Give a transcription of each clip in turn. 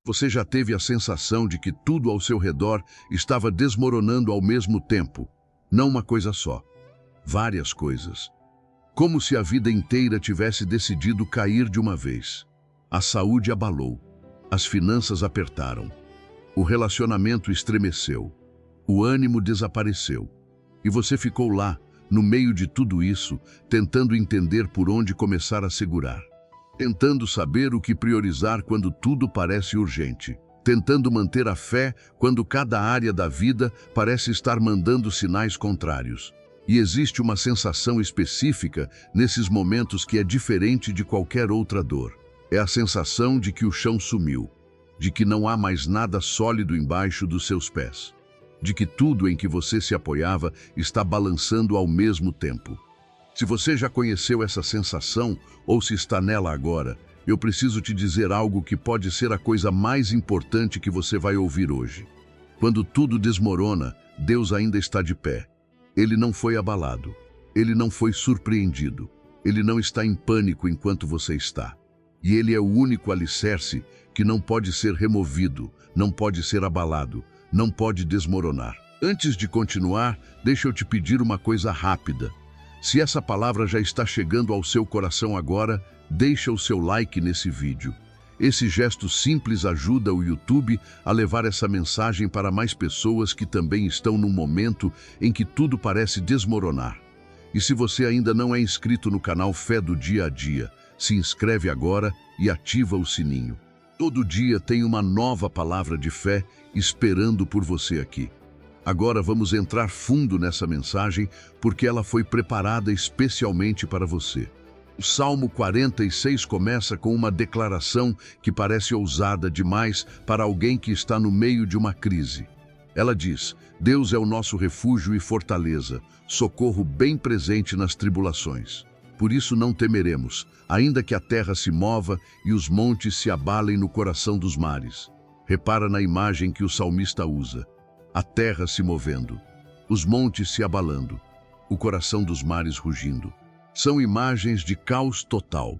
Você já teve a sensação de que tudo ao seu redor estava desmoronando ao mesmo tempo? Não uma coisa só, várias coisas. Como se a vida inteira tivesse decidido cair de uma vez. A saúde abalou, as finanças apertaram, o relacionamento estremeceu, o ânimo desapareceu. E você ficou lá, no meio de tudo isso, tentando entender por onde começar a segurar. Tentando saber o que priorizar quando tudo parece urgente. Tentando manter a fé quando cada área da vida parece estar mandando sinais contrários. E existe uma sensação específica nesses momentos que é diferente de qualquer outra dor. É a sensação de que o chão sumiu, de que não há mais nada sólido embaixo dos seus pés, de que tudo em que você se apoiava está balançando ao mesmo tempo. Se você já conheceu essa sensação ou se está nela agora, eu preciso te dizer algo que pode ser a coisa mais importante que você vai ouvir hoje. Quando tudo desmorona, Deus ainda está de pé. Ele não foi abalado. Ele não foi surpreendido. Ele não está em pânico enquanto você está. E ele é o único alicerce que não pode ser removido, não pode ser abalado, não pode desmoronar. Antes de continuar, deixa eu te pedir uma coisa rápida. Se essa palavra já está chegando ao seu coração agora, deixa o seu like nesse vídeo. Esse gesto simples ajuda o YouTube a levar essa mensagem para mais pessoas que também estão num momento em que tudo parece desmoronar. E se você ainda não é inscrito no canal Fé do Dia a Dia, se inscreve agora e ativa o sininho. Todo dia tem uma nova palavra de fé esperando por você aqui. Agora vamos entrar fundo nessa mensagem porque ela foi preparada especialmente para você. O Salmo 46 começa com uma declaração que parece ousada demais para alguém que está no meio de uma crise. Ela diz: Deus é o nosso refúgio e fortaleza, socorro bem presente nas tribulações. Por isso não temeremos, ainda que a terra se mova e os montes se abalem no coração dos mares. Repara na imagem que o salmista usa. A terra se movendo, os montes se abalando, o coração dos mares rugindo. São imagens de caos total,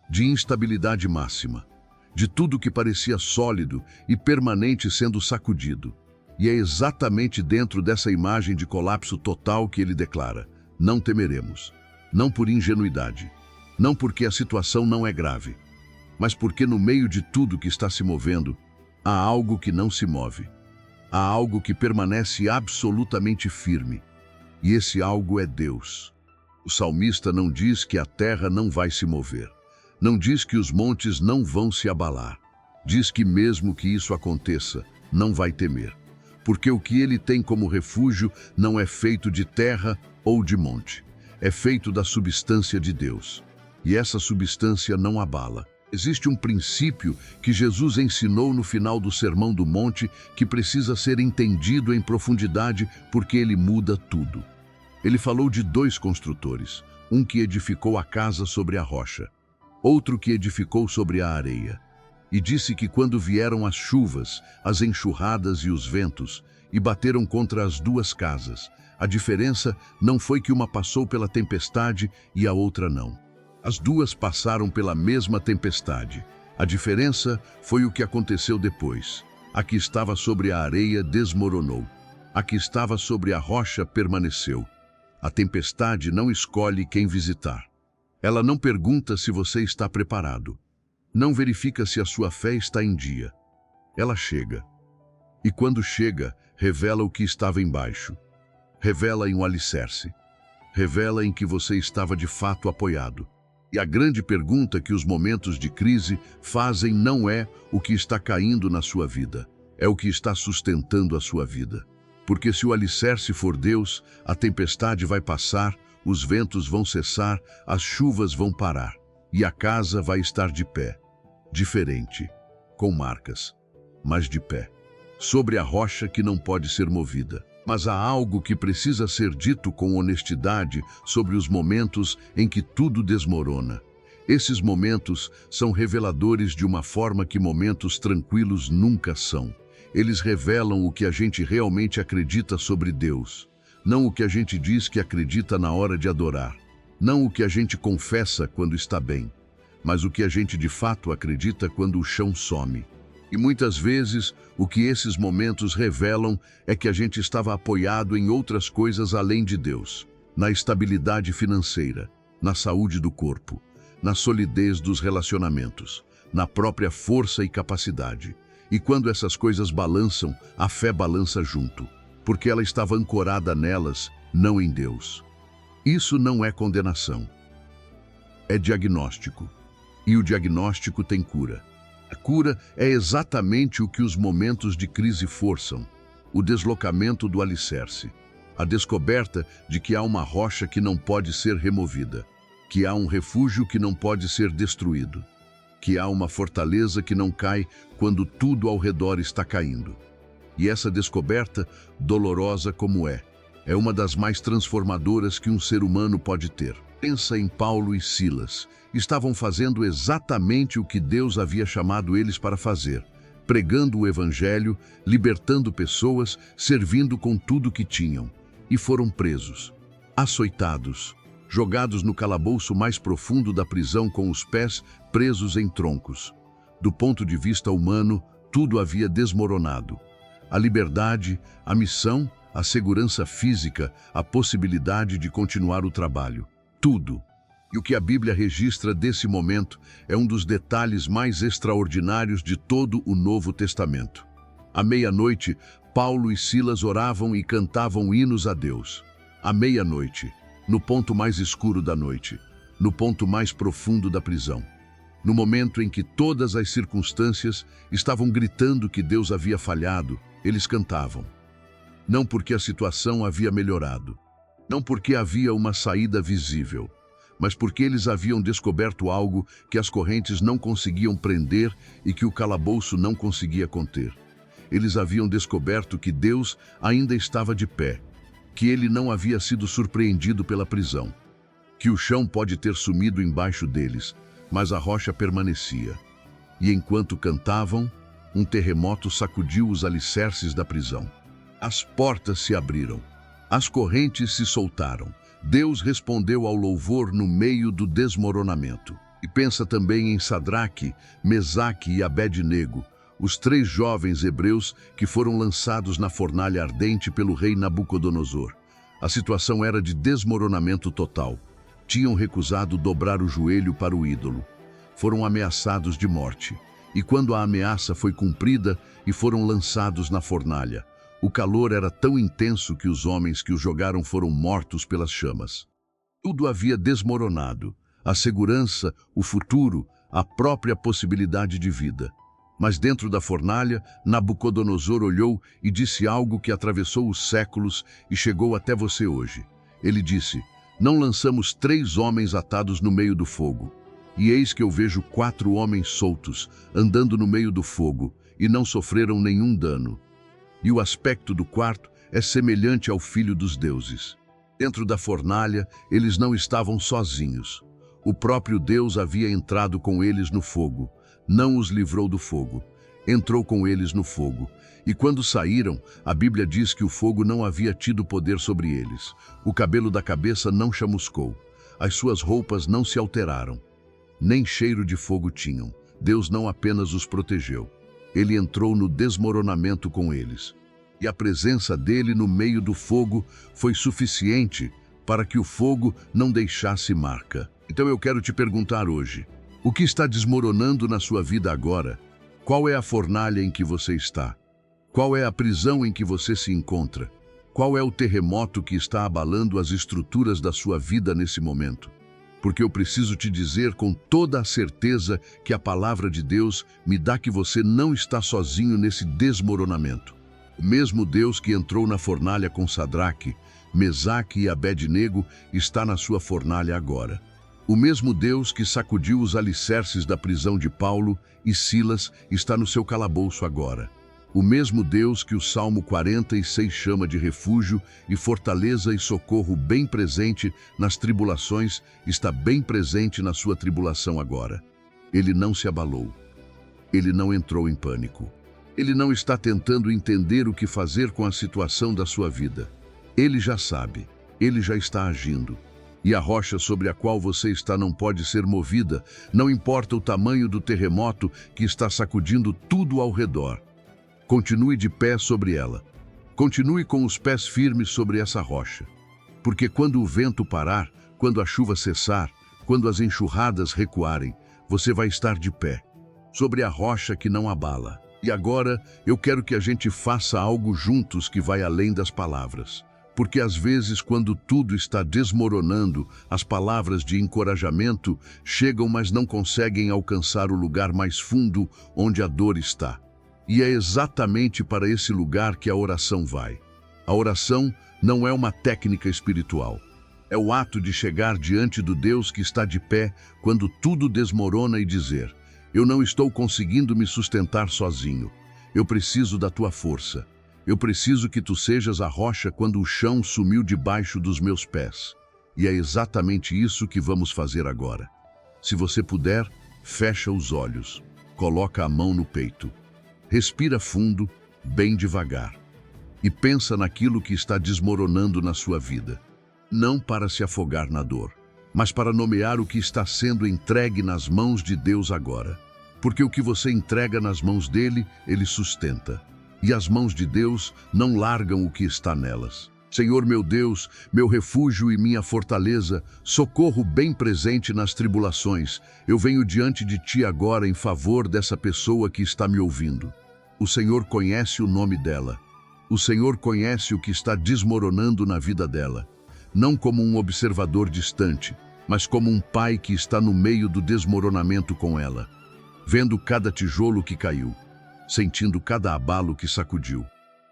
de instabilidade máxima, de tudo que parecia sólido e permanente sendo sacudido. E é exatamente dentro dessa imagem de colapso total que ele declara: não temeremos, não por ingenuidade, não porque a situação não é grave, mas porque no meio de tudo que está se movendo, há algo que não se move. Há algo que permanece absolutamente firme, e esse algo é Deus. O salmista não diz que a terra não vai se mover, não diz que os montes não vão se abalar. Diz que mesmo que isso aconteça, não vai temer, porque o que ele tem como refúgio não é feito de terra ou de monte, é feito da substância de Deus, e essa substância não abala. Existe um princípio que Jesus ensinou no final do Sermão do Monte que precisa ser entendido em profundidade porque ele muda tudo. Ele falou de dois construtores, um que edificou a casa sobre a rocha, outro que edificou sobre a areia. E disse que quando vieram as chuvas, as enxurradas e os ventos, e bateram contra as duas casas, a diferença não foi que uma passou pela tempestade e a outra não. As duas passaram pela mesma tempestade. A diferença foi o que aconteceu depois. A que estava sobre a areia desmoronou. A que estava sobre a rocha permaneceu. A tempestade não escolhe quem visitar. Ela não pergunta se você está preparado. Não verifica se a sua fé está em dia. Ela chega. E quando chega, revela o que estava embaixo. Revela em um alicerce. Revela em que você estava de fato apoiado. E a grande pergunta que os momentos de crise fazem não é o que está caindo na sua vida, é o que está sustentando a sua vida. Porque se o alicerce for Deus, a tempestade vai passar, os ventos vão cessar, as chuvas vão parar, e a casa vai estar de pé, diferente, com marcas, mas de pé, sobre a rocha que não pode ser movida. Mas há algo que precisa ser dito com honestidade sobre os momentos em que tudo desmorona. Esses momentos são reveladores de uma forma que momentos tranquilos nunca são. Eles revelam o que a gente realmente acredita sobre Deus, não o que a gente diz que acredita na hora de adorar, não o que a gente confessa quando está bem, mas o que a gente de fato acredita quando o chão some. E muitas vezes, o que esses momentos revelam é que a gente estava apoiado em outras coisas além de Deus. Na estabilidade financeira, na saúde do corpo, na solidez dos relacionamentos, na própria força e capacidade. E quando essas coisas balançam, a fé balança junto, porque ela estava ancorada nelas, não em Deus. Isso não é condenação. É diagnóstico. E o diagnóstico tem cura. A cura é exatamente o que os momentos de crise forçam: o deslocamento do alicerce, a descoberta de que há uma rocha que não pode ser removida, que há um refúgio que não pode ser destruído, que há uma fortaleza que não cai quando tudo ao redor está caindo. E essa descoberta, dolorosa como é uma das mais transformadoras que um ser humano pode ter. Pensa em Paulo e Silas. Estavam fazendo exatamente o que Deus havia chamado eles para fazer, pregando o Evangelho, libertando pessoas, servindo com tudo que tinham. E foram presos, açoitados, jogados no calabouço mais profundo da prisão com os pés presos em troncos. Do ponto de vista humano, tudo havia desmoronado. A liberdade, a missão, a segurança física, a possibilidade de continuar o trabalho. Tudo. E o que a Bíblia registra desse momento é um dos detalhes mais extraordinários de todo o Novo Testamento. À meia-noite, Paulo e Silas oravam e cantavam hinos a Deus. À meia-noite, no ponto mais escuro da noite, no ponto mais profundo da prisão. No momento em que todas as circunstâncias estavam gritando que Deus havia falhado, eles cantavam. Não porque a situação havia melhorado, não porque havia uma saída visível, mas porque eles haviam descoberto algo que as correntes não conseguiam prender e que o calabouço não conseguia conter. Eles haviam descoberto que Deus ainda estava de pé, que ele não havia sido surpreendido pela prisão, que o chão pode ter sumido embaixo deles, mas a rocha permanecia. E enquanto cantavam, um terremoto sacudiu os alicerces da prisão. As portas se abriram, as correntes se soltaram. Deus respondeu ao louvor no meio do desmoronamento. E pensa também em Sadraque, Mesaque e Abed-nego, os 3 jovens hebreus que foram lançados na fornalha ardente pelo rei Nabucodonosor. A situação era de desmoronamento total. Tinham recusado dobrar o joelho para o ídolo. Foram ameaçados de morte. E quando a ameaça foi cumprida e foram lançados na fornalha, o calor era tão intenso que os homens que os jogaram foram mortos pelas chamas. Tudo havia desmoronado: a segurança, o futuro, a própria possibilidade de vida. Mas dentro da fornalha, Nabucodonosor olhou e disse algo que atravessou os séculos e chegou até você hoje. Ele disse: não lançamos 3 homens atados no meio do fogo. E eis que eu vejo 4 homens soltos, andando no meio do fogo, e não sofreram nenhum dano. E o aspecto do quarto é semelhante ao Filho dos Deuses. Dentro da fornalha, eles não estavam sozinhos. O próprio Deus havia entrado com eles no fogo, não os livrou do fogo. Entrou com eles no fogo. E quando saíram, a Bíblia diz que o fogo não havia tido poder sobre eles. O cabelo da cabeça não chamuscou. As suas roupas não se alteraram. Nem cheiro de fogo tinham. Deus não apenas os protegeu. Ele entrou no desmoronamento com eles. E a presença dele no meio do fogo foi suficiente para que o fogo não deixasse marca. Então eu quero te perguntar hoje: o que está desmoronando na sua vida agora? Qual é a fornalha em que você está? Qual é a prisão em que você se encontra? Qual é o terremoto que está abalando as estruturas da sua vida nesse momento? Porque eu preciso te dizer com toda a certeza que a palavra de Deus me dá que você não está sozinho nesse desmoronamento. O mesmo Deus que entrou na fornalha com Sadraque, Mesaque e Abed-nego está na sua fornalha agora. O mesmo Deus que sacudiu os alicerces da prisão de Paulo e Silas está no seu calabouço agora. O mesmo Deus que o Salmo 46 chama de refúgio e fortaleza e socorro bem presente nas tribulações, está bem presente na sua tribulação agora. Ele não se abalou. Ele não entrou em pânico. Ele não está tentando entender o que fazer com a situação da sua vida. Ele já sabe. Ele já está agindo. E a rocha sobre a qual você está não pode ser movida, não importa o tamanho do terremoto que está sacudindo tudo ao redor. Continue de pé sobre ela. Continue com os pés firmes sobre essa rocha. Porque quando o vento parar, quando a chuva cessar, quando as enxurradas recuarem, você vai estar de pé, sobre a rocha que não abala. E agora, eu quero que a gente faça algo juntos que vai além das palavras. Porque às vezes, quando tudo está desmoronando, as palavras de encorajamento chegam, mas não conseguem alcançar o lugar mais fundo onde a dor está. E é exatamente para esse lugar que a oração vai. A oração não é uma técnica espiritual. É o ato de chegar diante do Deus que está de pé quando tudo desmorona e dizer: eu não estou conseguindo me sustentar sozinho. Eu preciso da tua força. Eu preciso que tu sejas a rocha quando o chão sumiu debaixo dos meus pés. E é exatamente isso que vamos fazer agora. Se você puder, fecha os olhos. Coloca a mão no peito. Respira fundo, bem devagar. E pensa naquilo que está desmoronando na sua vida. Não para se afogar na dor, mas para nomear o que está sendo entregue nas mãos de Deus agora. Porque o que você entrega nas mãos dele, ele sustenta. E as mãos de Deus não largam o que está nelas. Senhor meu Deus, meu refúgio e minha fortaleza, socorro bem presente nas tribulações, eu venho diante de ti agora em favor dessa pessoa que está me ouvindo. O Senhor conhece o nome dela. O Senhor conhece o que está desmoronando na vida dela. Não como um observador distante, mas como um pai que está no meio do desmoronamento com ela, vendo cada tijolo que caiu, sentindo cada abalo que sacudiu,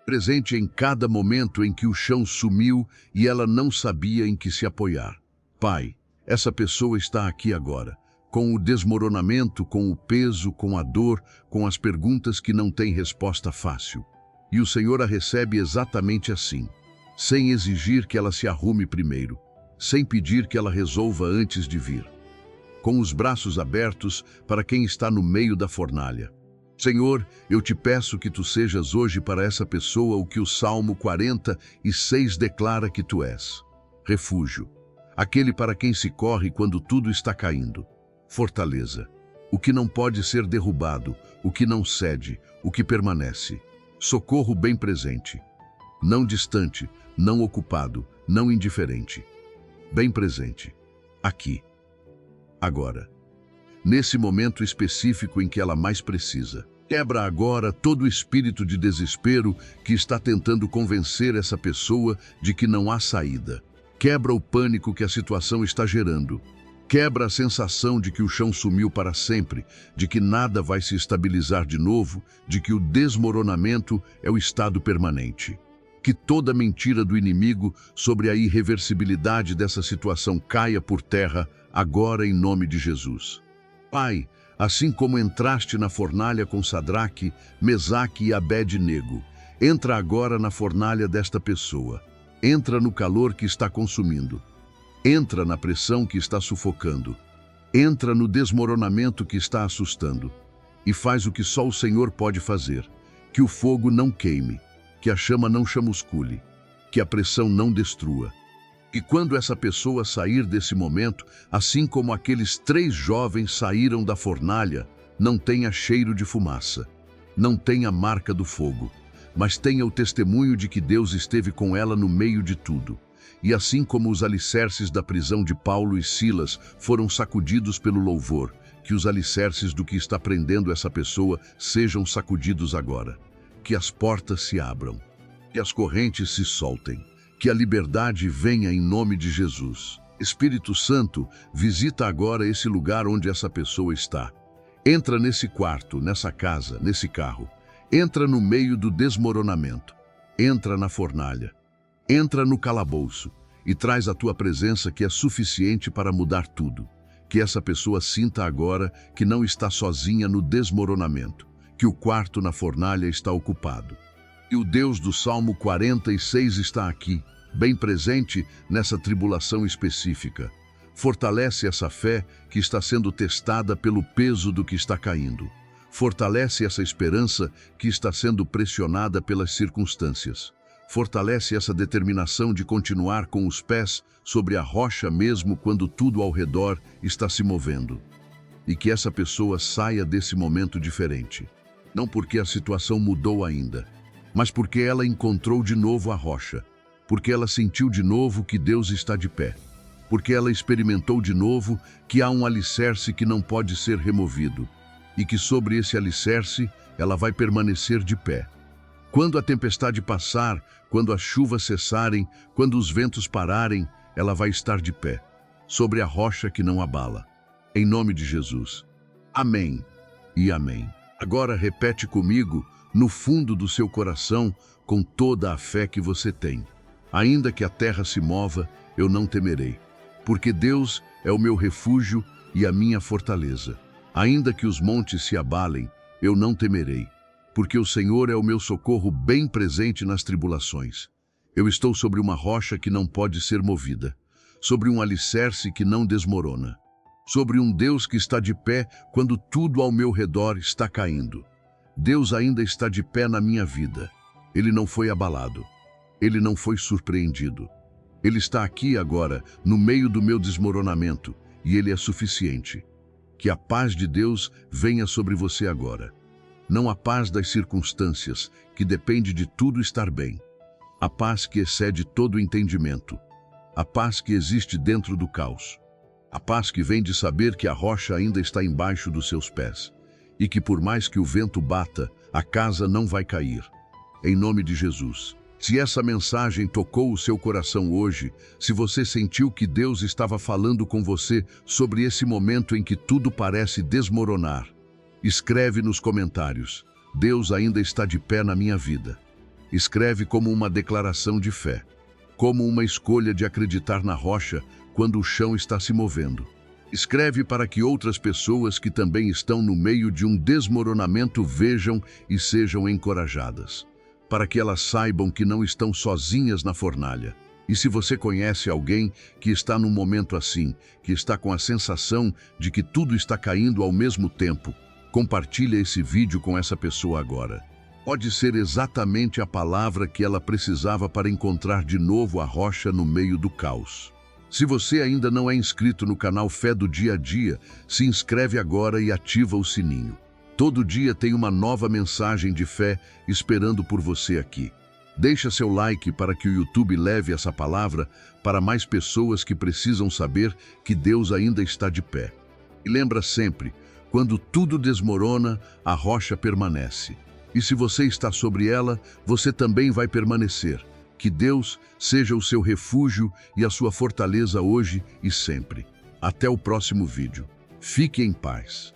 presente em cada momento em que o chão sumiu e ela não sabia em que se apoiar. Pai, essa pessoa está aqui agora, com o desmoronamento, com o peso, com a dor, com as perguntas que não têm resposta fácil. E o Senhor a recebe exatamente assim, sem exigir que ela se arrume primeiro, sem pedir que ela resolva antes de vir. Com os braços abertos para quem está no meio da fornalha. Senhor, eu te peço que tu sejas hoje para essa pessoa o que o Salmo 46 declara que tu és. Refúgio, aquele para quem se corre quando tudo está caindo. Fortaleza, o que não pode ser derrubado, o que não cede, o que permanece. Socorro bem presente, não distante, não ocupado, não indiferente. Bem presente, aqui, agora. Nesse momento específico em que ela mais precisa. Quebra agora todo o espírito de desespero que está tentando convencer essa pessoa de que não há saída. Quebra o pânico que a situação está gerando. Quebra a sensação de que o chão sumiu para sempre, de que nada vai se estabilizar de novo, de que o desmoronamento é o estado permanente. Que toda mentira do inimigo sobre a irreversibilidade dessa situação caia por terra agora em nome de Jesus. Pai, assim como entraste na fornalha com Sadraque, Mesaque e Abed-nego, entra agora na fornalha desta pessoa. Entra no calor que está consumindo. Entra na pressão que está sufocando. Entra no desmoronamento que está assustando. E faz o que só o Senhor pode fazer. Que o fogo não queime, que a chama não chamuscule, que a pressão não destrua. E quando essa pessoa sair desse momento, assim como aqueles 3 jovens saíram da fornalha, não tenha cheiro de fumaça, não tenha marca do fogo, mas tenha o testemunho de que Deus esteve com ela no meio de tudo. E assim como os alicerces da prisão de Paulo e Silas foram sacudidos pelo louvor, que os alicerces do que está prendendo essa pessoa sejam sacudidos agora. Que as portas se abram, que as correntes se soltem. Que a liberdade venha em nome de Jesus. Espírito Santo, visita agora esse lugar onde essa pessoa está. Entra nesse quarto, nessa casa, nesse carro. Entra no meio do desmoronamento. Entra na fornalha. Entra no calabouço e traz a tua presença que é suficiente para mudar tudo. Que essa pessoa sinta agora que não está sozinha no desmoronamento, que o quarto na fornalha está ocupado. E o Deus do Salmo 46 está aqui, bem presente nessa tribulação específica. Fortalece essa fé que está sendo testada pelo peso do que está caindo. Fortalece essa esperança que está sendo pressionada pelas circunstâncias. fortalece essa determinação de continuar com os pés sobre a rocha mesmo quando tudo ao redor está se movendo. E que essa pessoa saia desse momento diferente. Não porque a situação mudou ainda, mas porque ela encontrou de novo a rocha, porque ela sentiu de novo que Deus está de pé, porque ela experimentou de novo que há um alicerce que não pode ser removido, e que sobre esse alicerce ela vai permanecer de pé. Quando a tempestade passar, quando as chuvas cessarem, quando os ventos pararem, ela vai estar de pé, sobre a rocha que não abala. Em nome de Jesus. Amém e amém. Agora repete comigo, no fundo do seu coração, com toda a fé que você tem. Ainda que a terra se mova, eu não temerei, porque Deus é o meu refúgio e a minha fortaleza. Ainda que os montes se abalem, eu não temerei, porque o Senhor é o meu socorro bem presente nas tribulações. Eu estou sobre uma rocha que não pode ser movida, sobre um alicerce que não desmorona, sobre um Deus que está de pé quando tudo ao meu redor está caindo. Deus ainda está de pé na minha vida. Ele não foi abalado. Ele não foi surpreendido. Ele está aqui agora, no meio do meu desmoronamento, e Ele é suficiente. Que a paz de Deus venha sobre você agora. Não a paz das circunstâncias, que depende de tudo estar bem. A paz que excede todo o entendimento. A paz que existe dentro do caos. A paz que vem de saber que a rocha ainda está embaixo dos seus pés. E que por mais que o vento bata, a casa não vai cair. Em nome de Jesus. Se essa mensagem tocou o seu coração hoje, se você sentiu que Deus estava falando com você sobre esse momento em que tudo parece desmoronar, escreve nos comentários: Deus ainda está de pé na minha vida. Escreve como uma declaração de fé, como uma escolha de acreditar na rocha quando o chão está se movendo. Escreve para que outras pessoas que também estão no meio de um desmoronamento vejam e sejam encorajadas, para que elas saibam que não estão sozinhas na fornalha. E se você conhece alguém que está num momento assim, que está com a sensação de que tudo está caindo ao mesmo tempo, compartilhe esse vídeo com essa pessoa agora. Pode ser exatamente a palavra que ela precisava para encontrar de novo a rocha no meio do caos. Se você ainda não é inscrito no canal Fé do Dia a Dia, se inscreve agora e ativa o sininho. Todo dia tem uma nova mensagem de fé esperando por você aqui. Deixa seu like para que o YouTube leve essa palavra para mais pessoas que precisam saber que Deus ainda está de pé. E lembra sempre, quando tudo desmorona, a rocha permanece. E se você está sobre ela, você também vai permanecer. Que Deus seja o seu refúgio e a sua fortaleza hoje e sempre. Até o próximo vídeo. Fique em paz.